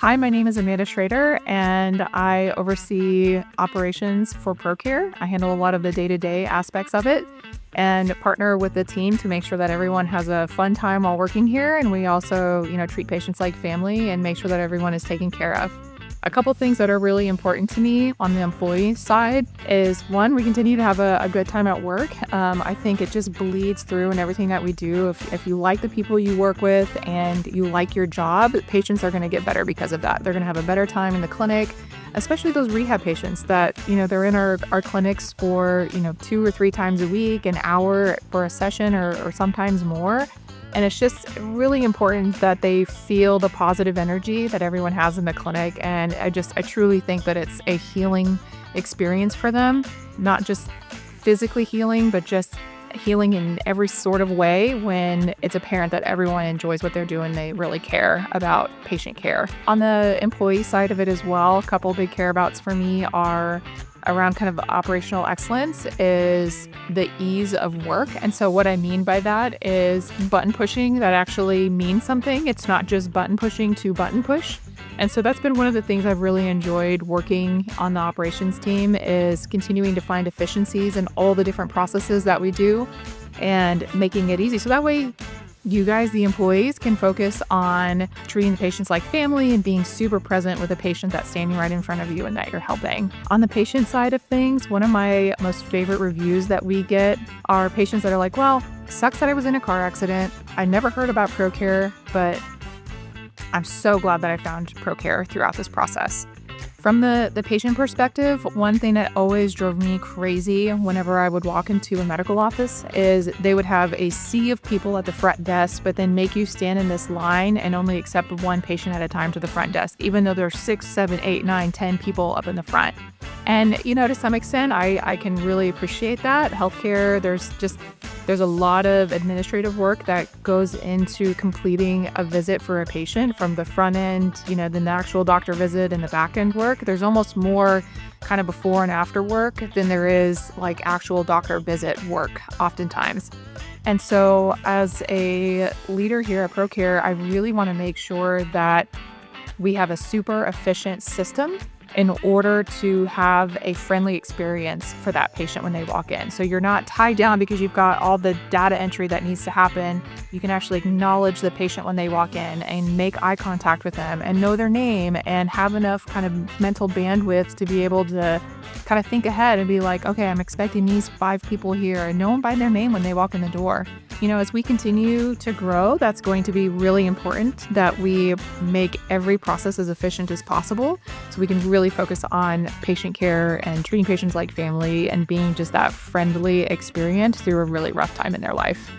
Hi, my name is Amanda Shroeder, and I oversee operations for ProCare. I handle a lot of the day-to-day aspects of it and partner with the team to make sure that everyone has a fun time while working here. And we also, treat patients like family and make sure that everyone is taken care of. A couple things that are really important to me on the employee side is, one, we continue to have a good time at work. I think it just bleeds through in everything that we do. If you like the people you work with and you like your job, patients are going to get better because of that. They're going to have a better time in the clinic, especially those rehab patients that, they're in our clinics for, 2 or 3 times a week, an hour for a session or sometimes more. And it's just really important that they feel the positive energy that everyone has in the clinic. And I truly think that it's a healing experience for them, not just physically healing, but just healing in every sort of way when it's apparent that everyone enjoys what they're doing. They really care about patient care. On the employee side of it as well, a couple big care abouts for me are around kind of operational excellence is the ease of work. And so what I mean by that is button pushing that actually means something. It's not just button pushing to button push. And so that's been one of the things I've really enjoyed working on the operations team, is continuing to find efficiencies in all the different processes that we do and making it easy. So that way you guys, the employees, can focus on treating the patients like family and being super present with a patient that's standing right in front of you and that you're helping. On the patient side of things, one of my most favorite reviews that we get are patients that are like, well, sucks that I was in a car accident. I never heard about ProCare, but I'm so glad that I found ProCare throughout this process. From the patient perspective, one thing that always drove me crazy whenever I would walk into a medical office is they would have a sea of people at the front desk, but then make you stand in this line and only accept one patient at a time to the front desk, even though there's 6, 7, 8, 9, 10 people up in the front. And, to some extent, I can really appreciate that. Healthcare, there's a lot of administrative work that goes into completing a visit for a patient, from the front end, the actual doctor visit, and the back end work. There's almost more kind of before and after work than there is like actual doctor visit work oftentimes. And so as a leader here at ProCare, I really want to make sure that we have a super efficient system in order to have a friendly experience for that patient when they walk in. So you're not tied down because you've got all the data entry that needs to happen. You can actually acknowledge the patient when they walk in and make eye contact with them and know their name and have enough kind of mental bandwidth to be able to kind of think ahead and be like, okay, I'm expecting these 5 people here, and know them by their name when they walk in the door. As we continue to grow, that's going to be really important that we make every process as efficient as possible so we can really focus on patient care and treating patients like family and being just that friendly experience through a really rough time in their life.